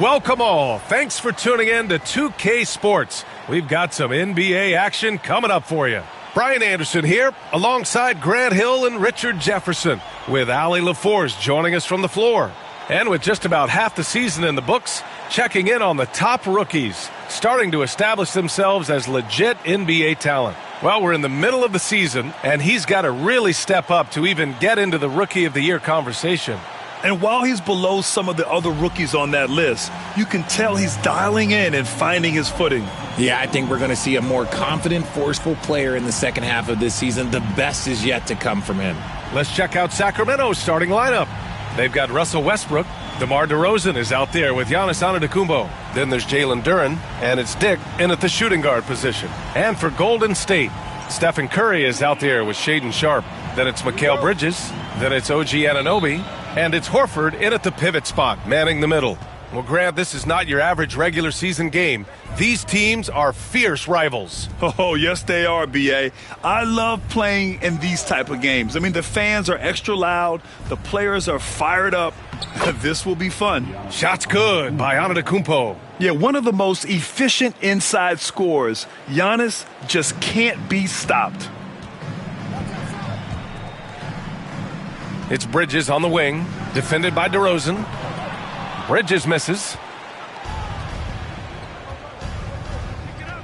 Welcome all. Thanks for tuning in to 2K Sports. We've got some NBA action coming up for you. Brian Anderson here, alongside Grant Hill and Richard Jefferson, with Allie LaForce joining us from the floor. And with just about half the season in the books, checking in on the top rookies, starting to establish themselves as legit NBA talent. Well, we're in the middle of the season, and he's got to really step up to even get into the Rookie of the Year conversation. And while he's below some of the other rookies on that list, you can tell he's dialing in and finding his footing. Yeah, I think we're going to see a more confident, forceful player in the second half of this season. The best is yet to come from him. Let's check out Sacramento's starting lineup. They've got Russell Westbrook. DeMar DeRozan is out there with Giannis Antetokounmpo. Then there's Jalen Duren, and it's Dick in at the shooting guard position. And for Golden State, Stephen Curry is out there with Shaedon Sharpe. Then it's Mikal Bridges. Then it's OG Anunoby. And it's Horford in at the pivot spot, manning the middle. Well, Grant, this is not your average regular season game. These teams are fierce rivals. Oh, yes, they are, B.A. I love playing in these type of games. I mean, the fans are extra loud. The players are fired up. This will be fun. Shots good by Antetokounmpo. Yeah, one of the most efficient inside scorers. Giannis just can't be stopped. It's Bridges on the wing, defended by DeRozan. Bridges misses.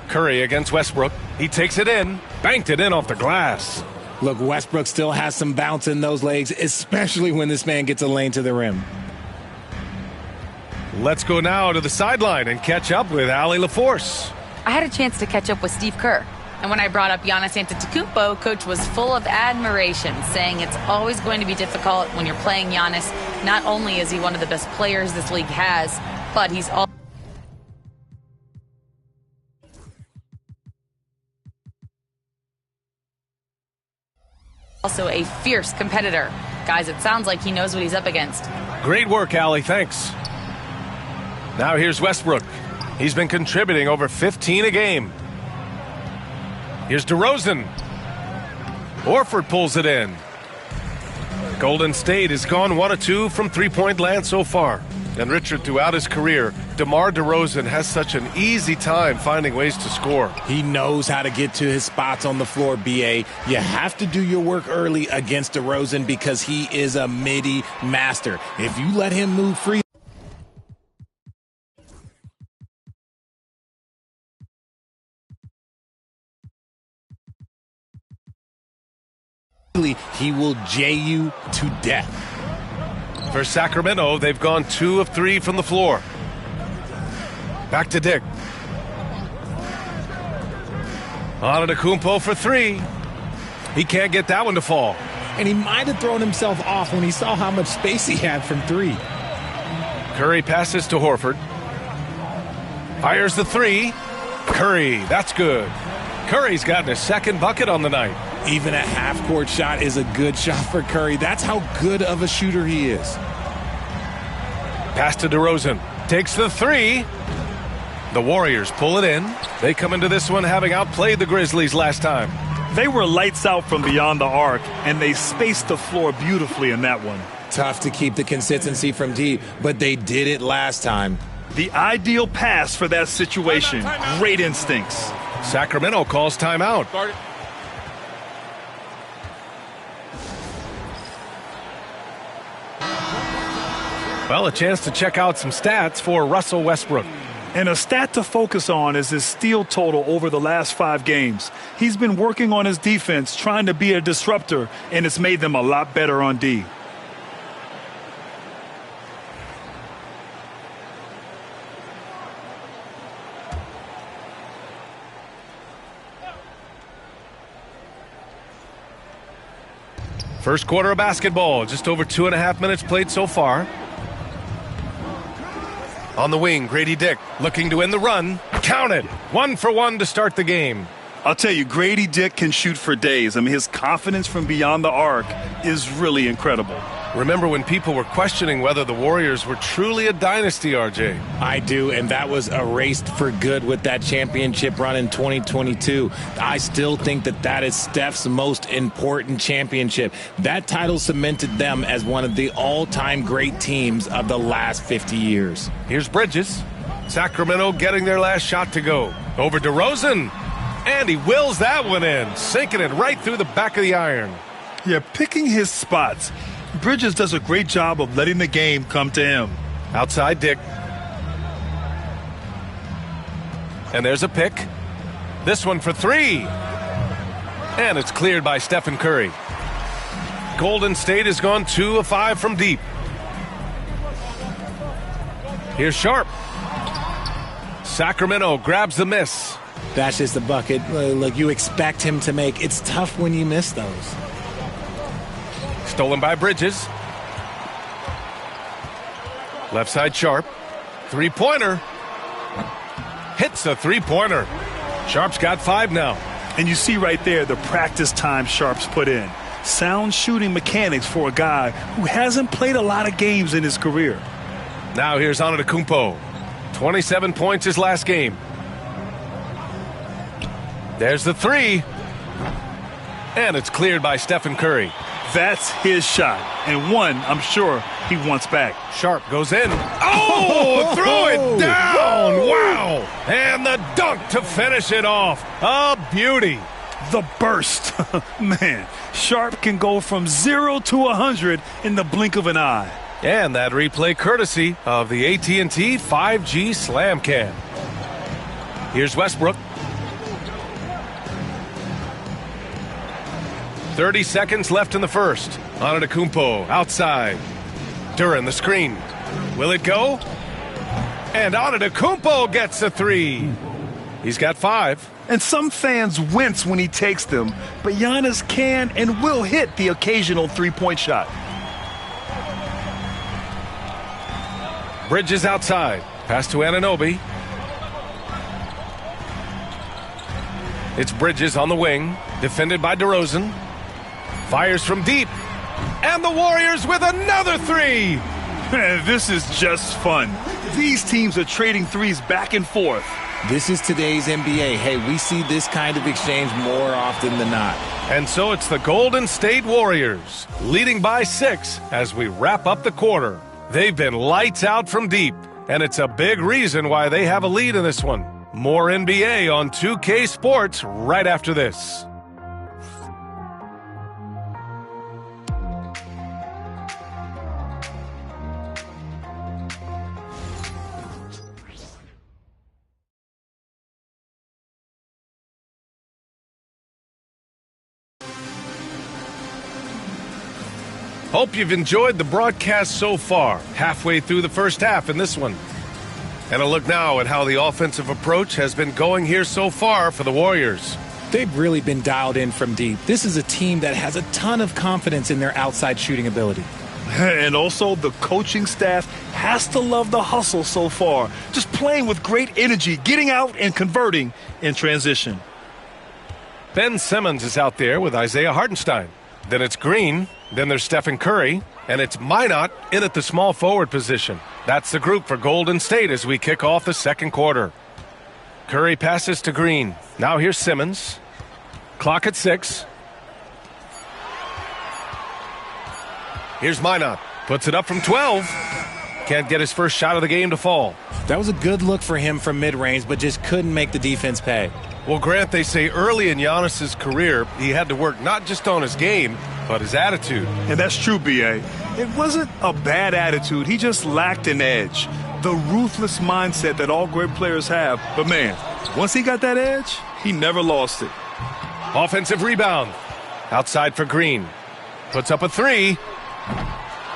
Curry against Westbrook. He takes it in, banked it in off the glass. Look, Westbrook still has some bounce in those legs, especially when this man gets a lane to the rim. Let's go now to the sideline and catch up with Allie LaForce. I had a chance to catch up with Steve Kerr. And when I brought up Giannis Antetokounmpo, Coach was full of admiration, saying it's always going to be difficult when you're playing Giannis. Not only is he one of the best players this league has, but he's also a fierce competitor. Guys, it sounds like he knows what he's up against. Great work, Allie. Thanks. Now here's Westbrook. He's been contributing over 15 a game. Here's DeRozan. Horford pulls it in. Golden State has gone 1 of 2 from three-point land so far. And Richard, throughout his career, DeMar DeRozan has such an easy time finding ways to score. He knows how to get to his spots on the floor, B.A. You have to do your work early against DeRozan because he is a midi master. If you let him move free, he will J you to death. For Sacramento, they've gone 2 of 3 from the floor. Back to Dick. Antetokounmpo for 3. He can't get that one to fall. And he might have thrown himself off when he saw how much space he had from 3. Curry passes to Horford. Fires the 3. Curry, that's good. Curry's gotten his second bucket on the night. Even a half-court shot is a good shot for Curry. That's how good of a shooter he is. Pass to DeRozan. Takes the 3. The Warriors pull it in. They come into this one having outplayed the Grizzlies last time. They were lights out from beyond the arc, and they spaced the floor beautifully in that one. Tough to keep the consistency from deep, but they did it last time. The ideal pass for that situation. Great instincts. Sacramento calls timeout. Well, a chance to check out some stats for Russell Westbrook. And a stat to focus on is his steal total over the last 5 games. He's been working on his defense, trying to be a disruptor, and it's made them a lot better on D. First quarter of basketball, just over 2.5 minutes played so far. On the wing, Grady Dick looking to end the run. Count it. 1 for 1 to start the game. I'll tell you, Grady Dick can shoot for days. I mean, his confidence from beyond the arc is really incredible. Remember when people were questioning whether the Warriors were truly a dynasty, RJ? I do, and that was erased for good with that championship run in 2022. I still think that is Steph's most important championship. That title cemented them as one of the all-time great teams of the last 50 years. Here's Bridges. Sacramento getting their last shot to go. Over DeRozan. And he wills that one in, sinking it right through the back of the iron. Yeah, picking his spots. Bridges does a great job of letting the game come to him. Outside Dick. And there's a pick. This one for three. And it's cleared by Stephen Curry. Golden State has gone 2 of 5 from deep. Here's Sharp. Sacramento grabs the miss. That's just the bucket like you expect him to make. It's tough when you miss those. Stolen by Bridges. Left side Sharp. Three-pointer. Hits a three-pointer. Sharp's got 5 now. And you see right there the practice time Sharp's put in. Sound shooting mechanics for a guy who hasn't played a lot of games in his career. Now here's Antetokounmpo. 27 points his last game. There's the three. And it's cleared by Stephen Curry. That's his shot, and one I'm sure he wants back. Sharp goes in. Oh, throw it down. Wow. And the dunk to finish it off. A beauty. The burst. Man, Sharp can go from 0 to 100 in the blink of an eye. And that replay courtesy of the AT&T 5G Slam Cam. Here's Westbrook. 30 seconds left in the first. Antetokounmpo outside. Duran the screen. Will it go? And Antetokounmpo gets a three. He's got 5. And some fans wince when he takes them, but Giannis can and will hit the occasional three-point shot. Bridges outside. Pass to Anunoby. It's Bridges on the wing. Defended by DeRozan. Fires from deep. And the Warriors with another three. Man, this is just fun. These teams are trading threes back and forth. This is today's NBA. Hey, we see this kind of exchange more often than not. And so it's the Golden State Warriors leading by 6 as we wrap up the quarter. They've been lights out from deep, and it's a big reason why they have a lead in this one. More NBA on 2K Sports right after this. Hope you've enjoyed the broadcast so far, halfway through the first half in this one. And a look now at how the offensive approach has been going here so far for the Warriors. They've really been dialed in from deep. This is a team that has a ton of confidence in their outside shooting ability. And also the coaching staff has to love the hustle so far. Just playing with great energy, getting out and converting in transition. Ben Simmons is out there with Isaiah Hartenstein. Then it's Green. Then there's Stephen Curry. And it's Minot in at the small forward position. That's the group for Golden State as we kick off the second quarter. Curry passes to Green. Now here's Simmons. Clock at 6. Here's Minot. Puts it up from 12. Can't get his first shot of the game to fall. That was a good look for him from mid-range, but just couldn't make the defense pay. Well, Grant, they say early in Giannis's career, he had to work not just on his game, but his attitude. And that's true, B.A. It wasn't a bad attitude. He just lacked an edge. The ruthless mindset that all great players have. But, man, once he got that edge, he never lost it. Offensive rebound. Outside for Green. Puts up a three.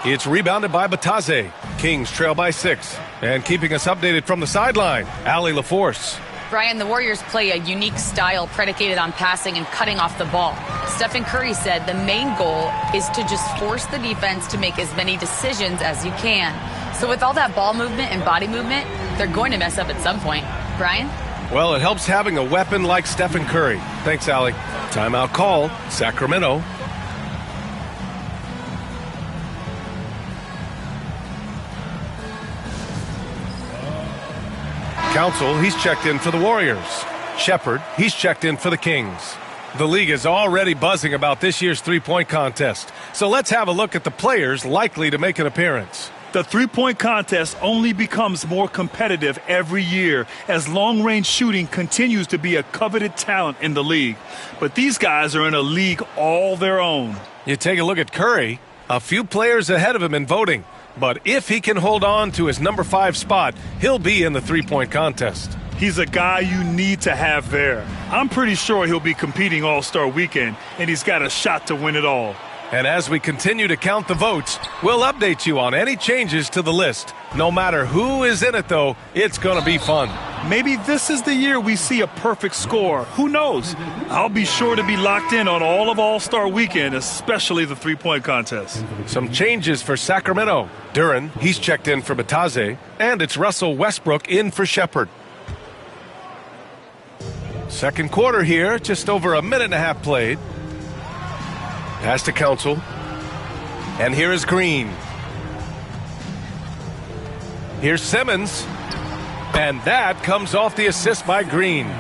It's rebounded by Batase. Kings trail by 6. And keeping us updated from the sideline, Allie LaForce. Brian, the Warriors play a unique style predicated on passing and cutting off the ball. Stephen Curry said the main goal is to just force the defense to make as many decisions as you can. So with all that ball movement and body movement, they're going to mess up at some point. Brian? Well, it helps having a weapon like Stephen Curry. Thanks, Allie. Timeout call, Sacramento. Council, he's checked in for the Warriors. Shepard, he's checked in for the Kings. The league is already buzzing about this year's three-point contest. So let's have a look at the players likely to make an appearance. The three-point contest only becomes more competitive every year as long-range shooting continues to be a coveted talent in the league. But these guys are in a league all their own. You take a look at Curry, a few players ahead of him in voting. But if he can hold on to his number 5 spot, he'll be in the three-point contest. He's a guy you need to have there. I'm pretty sure he'll be competing All-Star Weekend, and he's got a shot to win it all. And as we continue to count the votes, we'll update you on any changes to the list. No matter who is in it, though, it's going to be fun. Maybe this is the year we see a perfect score. Who knows? I'll be sure to be locked in on all of All-Star Weekend, especially the three-point contest. Some changes for Sacramento. Duren, he's checked in for Batadze, and it's Russell Westbrook in for Shepard. Second quarter here, just over a minute and a half played. Pass to Council. And here is Green. Here's Simmons. And that comes off the assist by Green.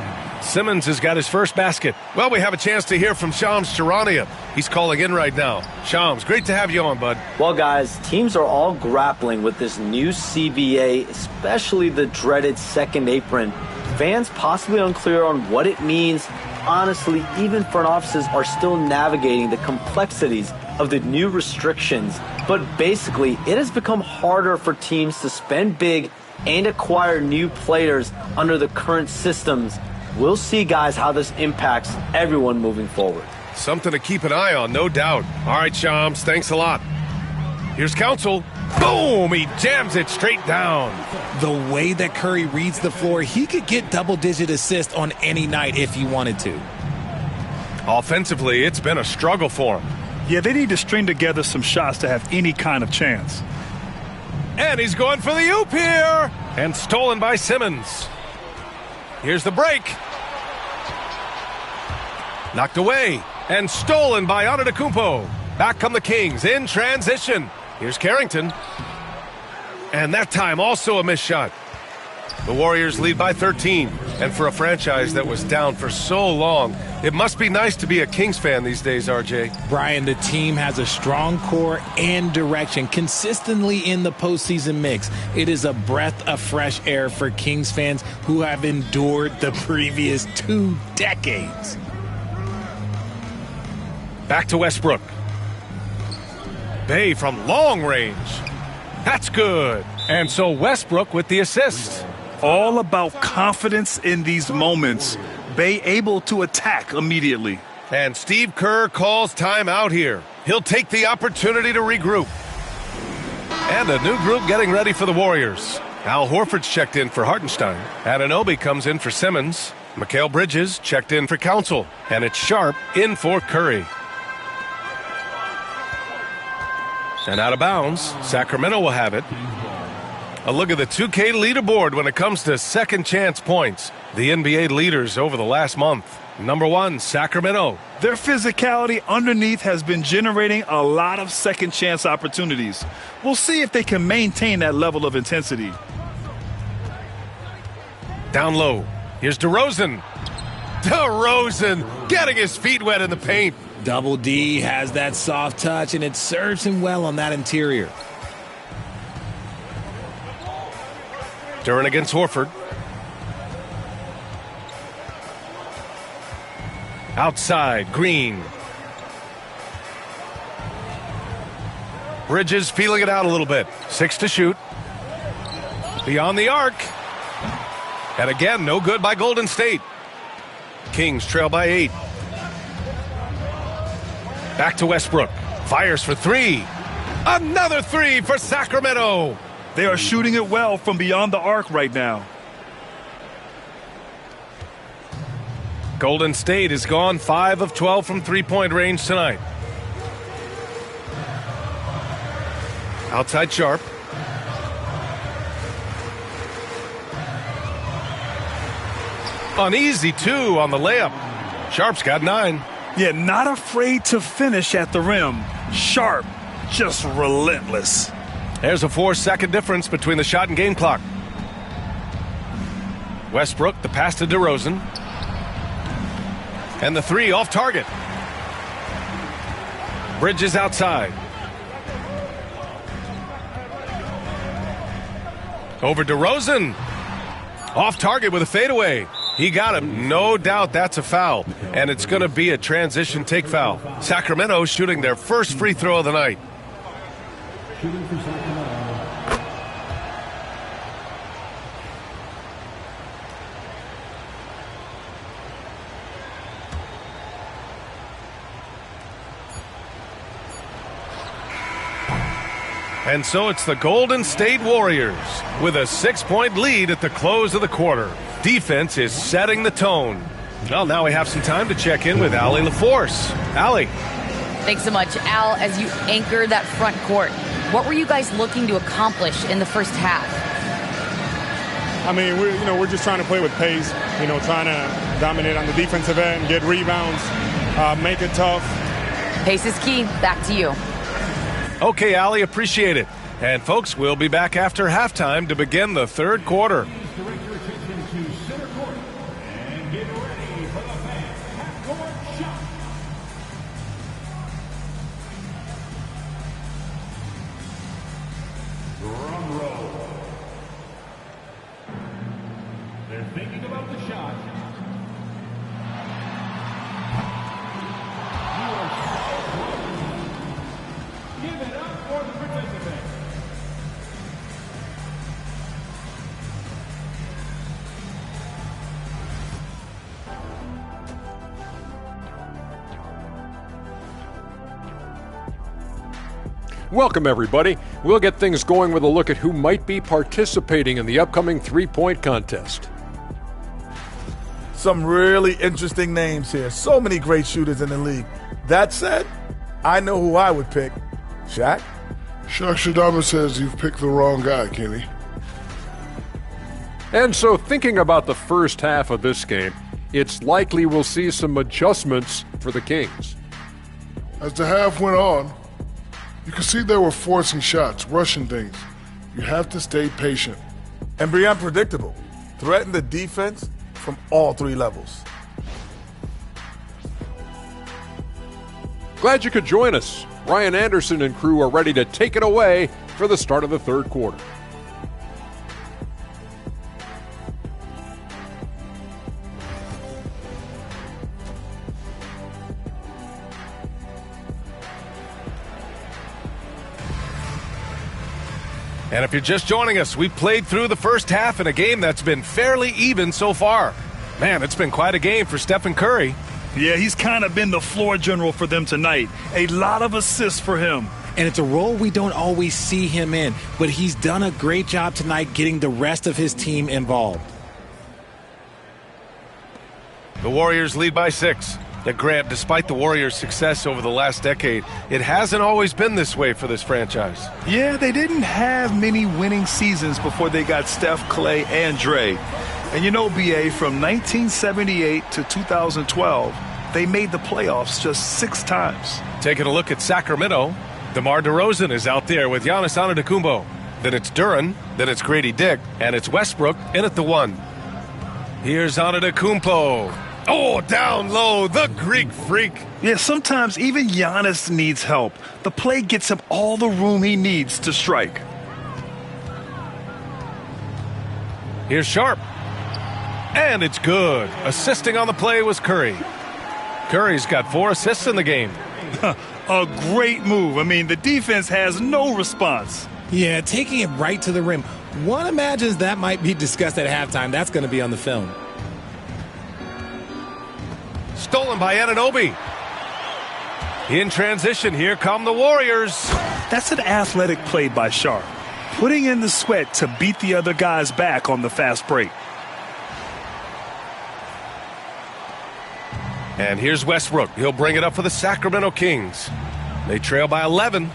Simmons has got his first basket. Well, we have a chance to hear from Shams Charania. He's calling in right now. Shams, great to have you on, bud. Well, guys, teams are all grappling with this new CBA, especially the dreaded second apron. Fans possibly unclear on what it means. Honestly, even front offices are still navigating the complexities of the new restrictions. But basically, it has become harder for teams to spend big and acquire new players under the current systems. We'll see, guys, how this impacts everyone moving forward. Something to keep an eye on, no doubt. All right, Shams, thanks a lot. Here's Council. Boom! He jams it straight down. The way that Curry reads the floor, he could get double-digit assists on any night if he wanted to. Offensively, it's been a struggle for him. Yeah, they need to string together some shots to have any kind of chance. And he's going for the oop here. And stolen by Simmons. Here's the break. Knocked away. And stolen by Antetokounmpo. Back come the Kings in transition. Here's Carrington. And that time also a missed shot. The Warriors lead by 13. And for a franchise that was down for so long, it must be nice to be a Kings fan these days, RJ. Brian, the team has a strong core and direction consistently in the postseason mix. It is a breath of fresh air for Kings fans who have endured the previous 2 decades. Back to Westbrook. Bay from long range. That's good. And so Westbrook with the assist. All about confidence in these moments. Bay able to attack immediately. And Steve Kerr calls timeout here. He'll take the opportunity to regroup. And a new group getting ready for the Warriors. Al Horford's checked in for Hartenstein. Anunoby comes in for Simmons. Mikal Bridges checked in for Council. And it's Sharp in for Curry. And out of bounds, Sacramento will have it. A look at the 2K leaderboard when it comes to second chance points. The NBA leaders over the last month. Number 1, Sacramento. Their physicality underneath has been generating a lot of second chance opportunities. We'll see if they can maintain that level of intensity. Down low. Here's DeRozan. DeRozan getting his feet wet in the paint. Double D has that soft touch, and it serves him well on that interior. Duren against Horford. Outside, Green. Bridges feeling it out a little bit. 6 to shoot. Beyond the arc. And again, no good by Golden State. Kings trail by 8. Back to Westbrook. Fires for 3. Another 3 for Sacramento. They are shooting it well from beyond the arc right now. Golden State has gone 5 of 12 from three-point range tonight. Outside Sharp. Uneasy 2 on the layup. Sharp's got 9. Yeah, not afraid to finish at the rim. Sharp, just relentless. There's a 4-second difference between the shot and game clock. Westbrook, the pass to DeRozan. And the three off target. Bridges outside. Over DeRozan. Off target with a fadeaway. He got him. No doubt that's a foul. And it's going to be a transition take foul. Sacramento shooting their first free throw of the night. And so it's the Golden State Warriors with a 6-point lead at the close of the quarter. Defense is setting the tone. Well, now we have some time to check in with Allie LaForce. Allie. Thanks so much, Al. As you anchor that front court, what were you guys looking to accomplish in the first half? I mean, we're just trying to play with pace, trying to dominate on the defensive end, get rebounds, make it tough. Pace is key. Back to you. Okay, Allie, appreciate it. And folks, we'll be back after halftime to begin the third quarter. They're thinking about the shot. Give it up for the participant. Welcome, everybody. We'll get things going with a look at who might be participating in the upcoming three-point contest. Some really interesting names here. So many great shooters in the league. That said, I know who I would pick. Shaq? Shaq Shadama says you've picked the wrong guy, Kenny. And so thinking about the first half of this game, it's likely we'll see some adjustments for the Kings. As the half went on, you could see they were forcing shots, rushing things. You have to stay patient. And be unpredictable. Threaten the defense from all three levels. Glad you could join us. Ryan Anderson and crew are ready to take it away for the start of the third quarter. And if you're just joining us, we played through the first half in a game that's been fairly even so far. Man, it's been quite a game for Stephen Curry. Yeah, he's kind of been the floor general for them tonight. A lot of assists for him. And it's a role we don't always see him in, but he's done a great job tonight getting the rest of his team involved. The Warriors lead by 6. Grant, despite the Warriors' success over the last decade, it hasn't always been this way for this franchise. Yeah, they didn't have many winning seasons before they got Steph, Clay, and Dre. And BA, from 1978 to 2012, they made the playoffs just 6 times. Taking a look at Sacramento, DeMar DeRozan is out there with Giannis Antetokounmpo. Then it's Duren, then it's Grady Dick, and it's Westbrook in at the 1. Here's Antetokounmpo. Oh, down low, the Greek freak. Yeah, sometimes even Giannis needs help. The play gets him all the room he needs to strike. Here's Sharp. And it's good. Assisting on the play was Curry. Curry's got 4 assists in the game. A great move. I mean, the defense has no response. Yeah, taking it right to the rim. One imagines that might be discussed at halftime. That's going to be on the film. Stolen by Anunoby. In transition, here come the Warriors. That's an athletic play by Sharp, putting in the sweat to beat the other guys back on the fast break. And here's Westbrook. He'll bring it up for the Sacramento Kings. They trail by 11.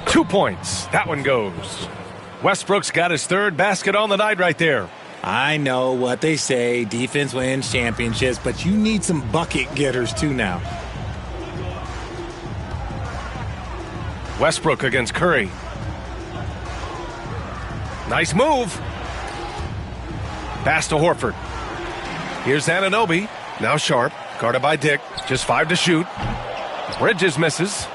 2 points. That one goes. Westbrook's got his 3rd basket on the night right there. I know what they say, defense wins championships, but you need some bucket getters too now. Westbrook against Curry. Nice move. Pass to Horford. Here's Anunoby. Now Sharp. Guarded by Dick. Just 5 to shoot. Bridges misses.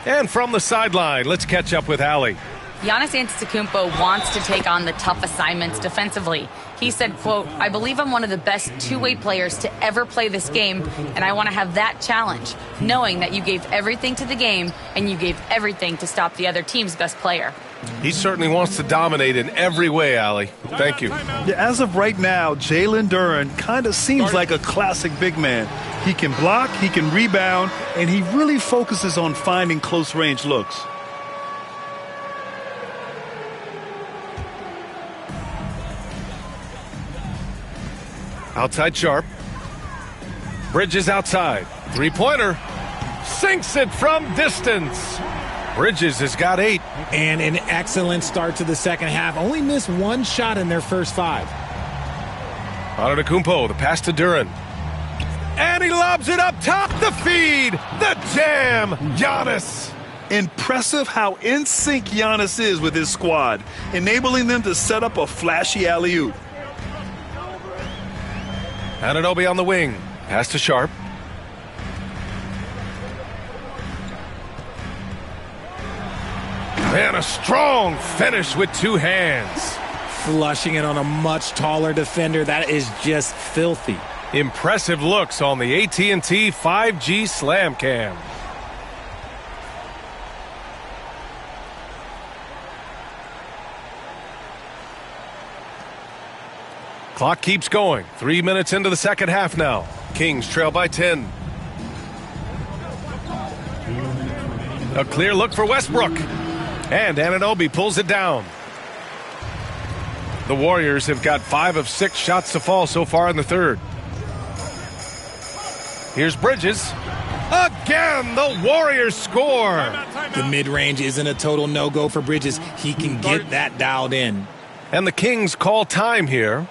And from the sideline, let's catch up with Allie. Giannis Antetokounmpo wants to take on the tough assignments defensively. He said, quote, "I believe I'm one of the best two-way players to ever play this game, and I want to have that challenge, knowing that you gave everything to the game and you gave everything to stop the other team's best player." He certainly wants to dominate in every way, Allie. Thank you. Yeah, as of right now, Jalen Duren kind of seems like a classic big man. He can block, he can rebound, and he really focuses on finding close-range looks. Outside Sharp. Bridges outside. Three-pointer. Sinks it from distance. Bridges has got 8. And an excellent start to the second half. Only missed 1 shot in their first 5. Antetokounmpo, the pass to Duren. And he lobs it up top. The feed. The jam. Giannis. Impressive how in sync Giannis is with his squad, enabling them to set up a flashy alley-oop. Anunoby on the wing. Pass to Sharp. And a strong finish with 2 hands. Flushing it on a much taller defender. That is just filthy. Impressive looks on the AT&T 5G Slam Cam. Clock keeps going. 3 minutes into the second half now. Kings trail by 10. A clear look for Westbrook. And Anunoby pulls it down. The Warriors have got 5 of 6 shots to fall so far in the third. Here's Bridges. Again, the Warriors score. The mid-range isn't a total no-go for Bridges. He can get that dialed in. And the Kings call time here.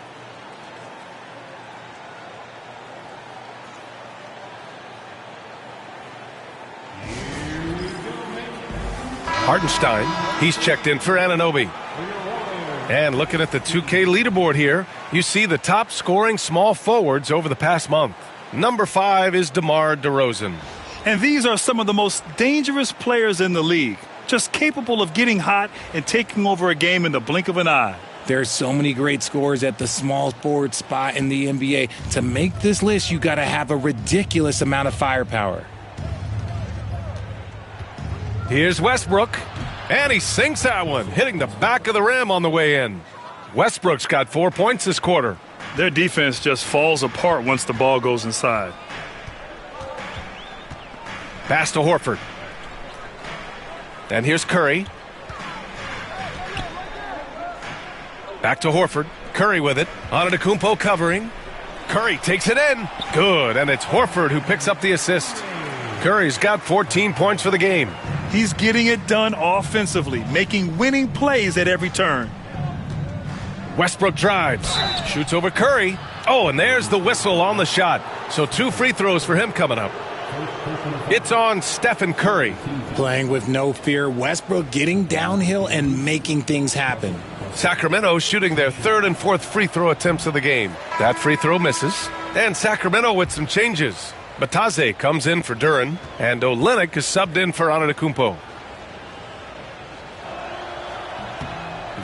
Hartenstein, he's checked in for Anunoby. And looking at the 2K leaderboard here, you see the top scoring small forwards over the past month. Number 5 is DeMar DeRozan. And these are some of the most dangerous players in the league, just capable of getting hot and taking over a game in the blink of an eye. There's so many great scorers at the small forward spot in the NBA. To make this list, you got to have a ridiculous amount of firepower. Here's Westbrook, and he sinks that one, hitting the back of the rim on the way in. Westbrook's got 4 points this quarter. Their defense just falls apart once the ball goes inside. Pass to Horford. And here's Curry. Back to Horford. Curry with it. Antetokounmpo covering. Curry takes it in. Good, and it's Horford who picks up the assist. Curry's got 14 points for the game. He's getting it done offensively, making winning plays at every turn. Westbrook drives, shoots over Curry. Oh, and there's the whistle on the shot. So 2 free throws for him coming up. It's on Stephen Curry. Playing with no fear, Westbrook getting downhill and making things happen. Sacramento shooting their 3rd and 4th free throw attempts of the game. That free throw misses. And Sacramento with some changes. Bataze comes in for Duren, and Olynyk is subbed in for Antetokounmpo.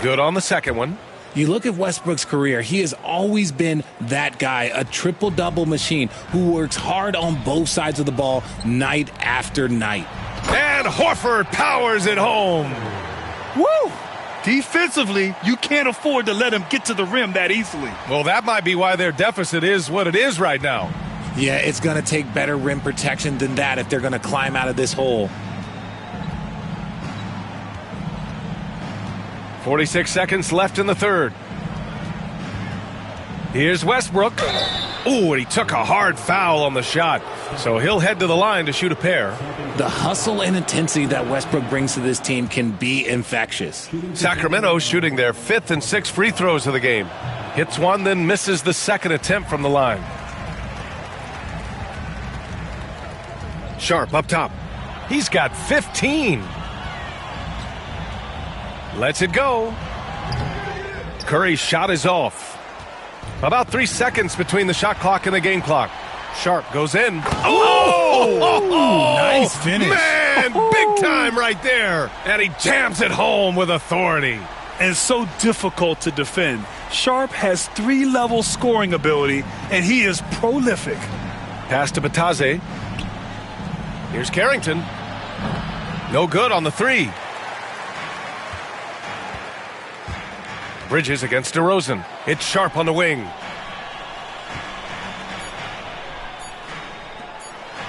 Good on the second one. You look at Westbrook's career, he has always been that guy, a triple-double machine who works hard on both sides of the ball night after night. And Horford powers it home. Woo! Defensively, you can't afford to let him get to the rim that easily. Well, that might be why their deficit is what it is right now. Yeah, it's going to take better rim protection than that if they're going to climb out of this hole. 46 seconds left in the third. Here's Westbrook. Ooh, and he took a hard foul on the shot. So he'll head to the line to shoot a pair. The hustle and intensity that Westbrook brings to this team can be infectious. Sacramento shooting their 5th and 6th free throws of the game. Hits one, then misses the second attempt from the line. Sharp up top. He's got 15. Lets it go. Curry's shot is off. About 3 seconds between the shot clock and the game clock. Sharp goes in. Oh! Nice finish. Man, big time right there. And he jams it home with authority. And so difficult to defend. Sharp has 3-level scoring ability, and he is prolific. Pass to Bataze. Here's Carrington. No good on the 3. Bridges against DeRozan. It's Sharp on the wing.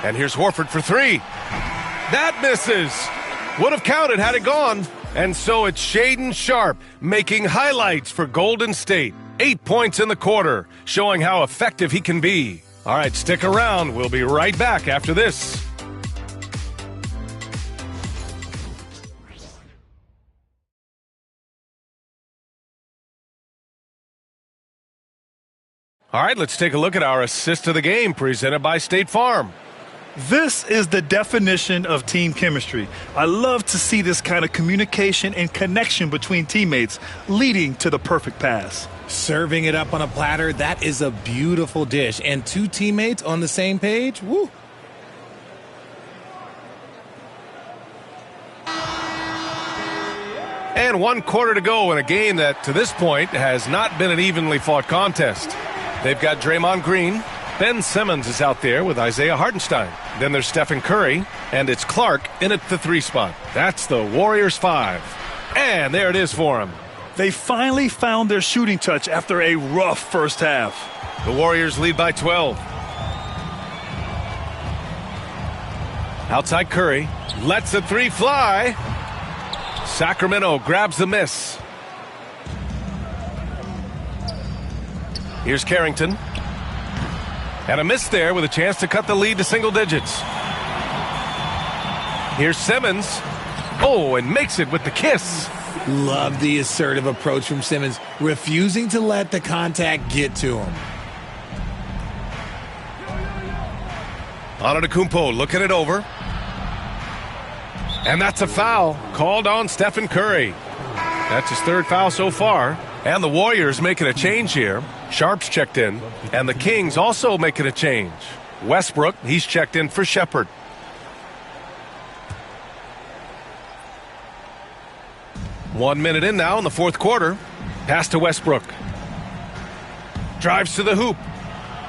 And here's Horford for 3. That misses. Would have counted had it gone. And so it's Shaedon Sharp making highlights for Golden State. 8 points in the quarter, showing how effective he can be. All right, stick around. We'll be right back after this. All right, let's take a look at our assist of the game presented by State Farm. This is the definition of team chemistry. I love to see this kind of communication and connection between teammates leading to the perfect pass. Serving it up on a platter, that is a beautiful dish. And 2 teammates on the same page, woo. And 1 quarter to go in a game that, to this point, has not been an evenly fought contest. They've got Draymond Green. Ben Simmons is out there with Isaiah Hartenstein. Then there's Stephen Curry, and it's Clark in at the 3 spot. That's the Warriors 5. And there it is for him. They finally found their shooting touch after a rough first half. The Warriors lead by 12. Outside Curry. Lets the 3 fly. Sacramento grabs the miss. Here's Carrington. And a miss there with a chance to cut the lead to single digits. Here's Simmons. Oh, and makes it with the kiss. Love the assertive approach from Simmons, refusing to let the contact get to him. Antetokounmpo looking it over. And that's a foul called on Stephen Curry. That's his 3rd foul so far. And the Warriors making a change here. Sharp's checked in. And the Kings also making a change. Westbrook, he's checked in for Shepherd. One minute in now in the 4th quarter. Pass to Westbrook. Drives to the hoop.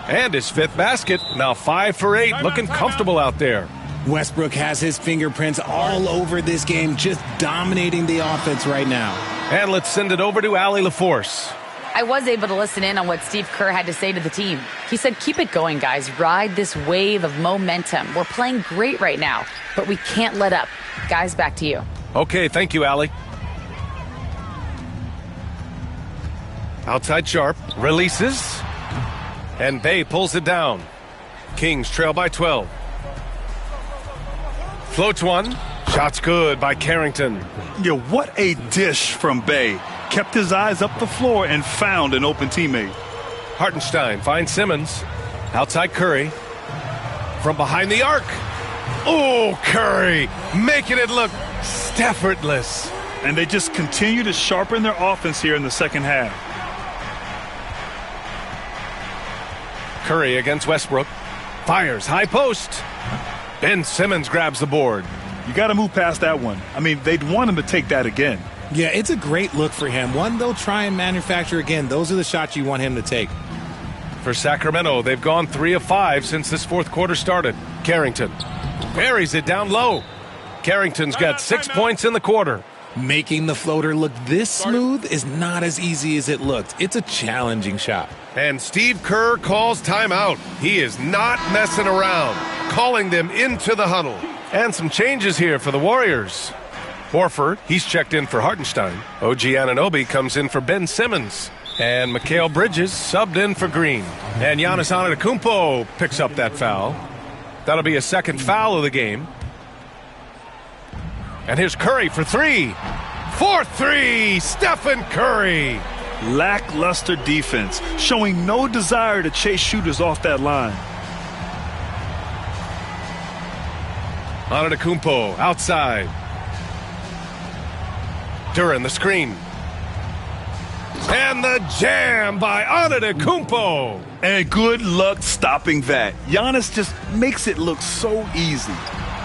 And his 5th basket. Now 5 for 8. Looking comfortable out there. Westbrook has his fingerprints all over this game, just dominating the offense right now. And let's send it over to Allie LaForce. I was able to listen in on what Steve Kerr had to say to the team. He said, keep it going, guys. Ride this wave of momentum. We're playing great right now, but we can't let up. Guys, back to you. Okay, thank you, Allie. Outside Sharp. Releases. And Bay pulls it down. Kings trail by 12. Floats one. Shot's good by Carrington. Yeah, what a dish from Bay. Kept his eyes up the floor and found an open teammate. Hartenstein finds Simmons. Outside Curry. From behind the arc. Oh, Curry making it look effortless. And they just continue to sharpen their offense here in the second half. Curry against Westbrook. Fires high post. Ben Simmons grabs the board. You got to move past that one. I mean, they'd want him to take that again. Yeah, it's a great look for him. One they'll try and manufacture again. Those are the shots you want him to take. For Sacramento, they've gone 3 of 5 since this 4th quarter started. Carrington buries it down low. Carrington's got 6 points in the quarter. Making the floater look this smooth is not as easy as it looked. It's a challenging shot. And Steve Kerr calls timeout. He is not messing around, calling them into the huddle. And some changes here for the Warriors. Horford, he's checked in for Hartenstein. OG Anunoby comes in for Ben Simmons. And Mikal Bridges subbed in for Green. And Giannis Antetokounmpo picks up that foul. That'll be a 2nd foul of the game. And here's Curry for 3. 4-3, Stephen Curry. Lackluster defense, showing no desire to chase shooters off that line. Antetokounmpo outside. Duren the screen. And the jam by Antetokounmpo. And good luck stopping that. Giannis just makes it look so easy.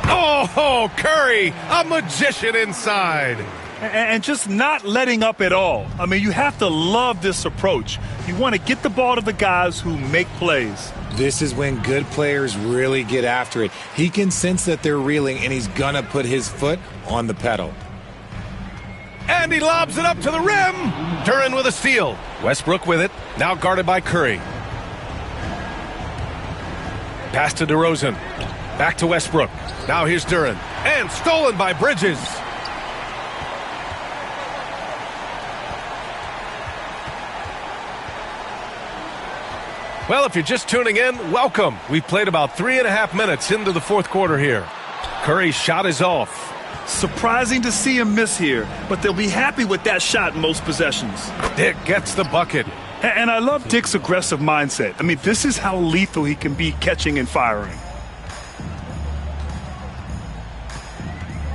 Oh, Curry, a magician inside. And just not letting up at all. I mean, you have to love this approach. You want to get the ball to the guys who make plays. This is when good players really get after it. He can sense that they're reeling, and he's going to put his foot on the pedal. And he lobs it up to the rim. Duren with a steal. Westbrook with it. Now guarded by Curry. Pass to DeRozan. Back to Westbrook. Now here's Duren. And stolen by Bridges. Well, if you're just tuning in, welcome. We've played about 3.5 minutes into the fourth quarter here. Curry's shot is off. Surprising to see him miss here, but they'll be happy with that shot in most possessions. Dick gets the bucket. And I love Dick's aggressive mindset. I mean, this is how lethal he can be catching and firing.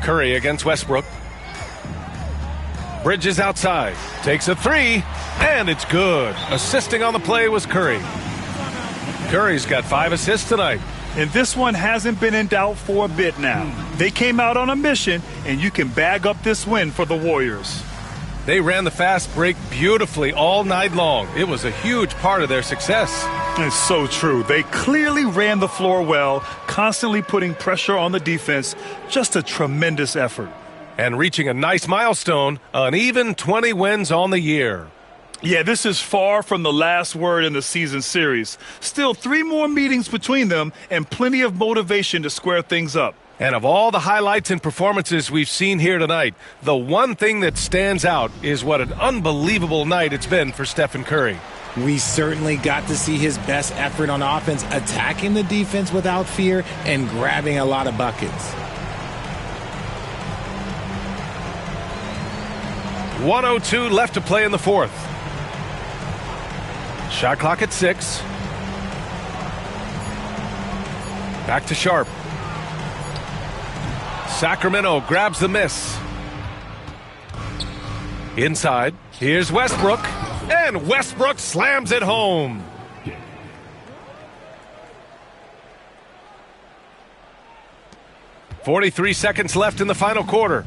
Curry against Westbrook. Bridges outside. Takes a three, and it's good. Assisting on the play was Curry. Curry's got 5 assists tonight. And this one hasn't been in doubt for a bit now. They came out on a mission, and you can bag up this win for the Warriors. They ran the fast break beautifully all night long. It was a huge part of their success. It's so true. They clearly ran the floor well, constantly putting pressure on the defense. Just a tremendous effort. And reaching a nice milestone, an even 20 wins on the year. Yeah, this is far from the last word in the season series. Still 3 more meetings between them and plenty of motivation to square things up. And of all the highlights and performances we've seen here tonight, the one thing that stands out is what an unbelievable night it's been for Stephen Curry. We certainly got to see his best effort on offense, attacking the defense without fear and grabbing a lot of buckets. 1:02 left to play in the fourth. Shot clock at 6. Back to Sharp. Sacramento grabs the miss. Inside. Here's Westbrook. And Westbrook slams it home. .43 seconds left in the final quarter.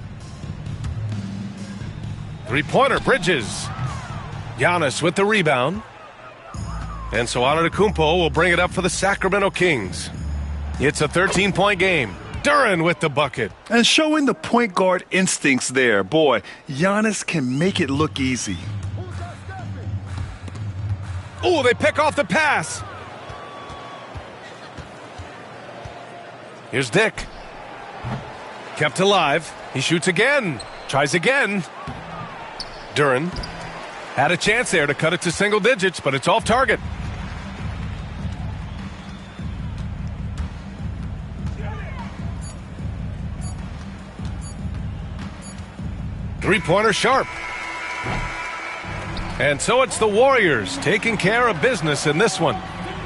Three-pointer, Bridges. Giannis with the rebound. And so Antetokounmpo will bring it up for the Sacramento Kings. It's a 13-point game. Duren with the bucket. And showing the point guard instincts there. Boy, Giannis can make it look easy. Oh, they pick off the pass. Here's Dick. Kept alive. He shoots again. Tries again. Duren had a chance there to cut it to single digits, but it's off target. Three-pointer Sharp. And so it's the Warriors taking care of business in this one.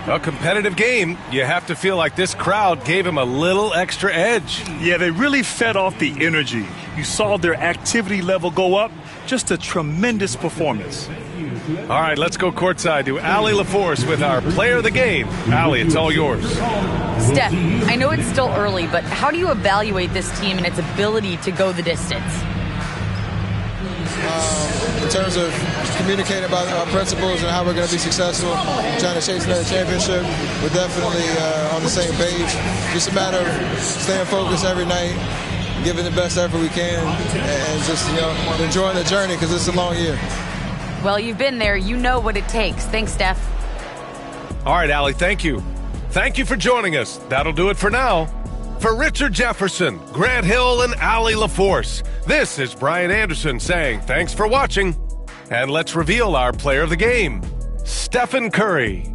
A competitive game. You have to feel like this crowd gave him a little extra edge. Yeah, they really fed off the energy. You saw their activity level go up. Just a tremendous performance. All right, let's go courtside to Allie LaForce with our player of the game. Allie, it's all yours. Steph, I know it's still early, but how do you evaluate this team and its ability to go the distance? In terms of communicating about our principles and how we're going to be successful, trying to chase another championship, we're definitely on the same page. Just a matter of staying focused every night, giving the best effort we can, and just enjoying the journey because it's a long year. Well, you've been there. You know what it takes. Thanks, Steph. All right, Allie, thank you. Thank you for joining us. That'll do it for now. For Richard Jefferson, Grant Hill, and Allie LaForce, this is Brian Anderson saying thanks for watching. And let's reveal our player of the game, Stephen Curry.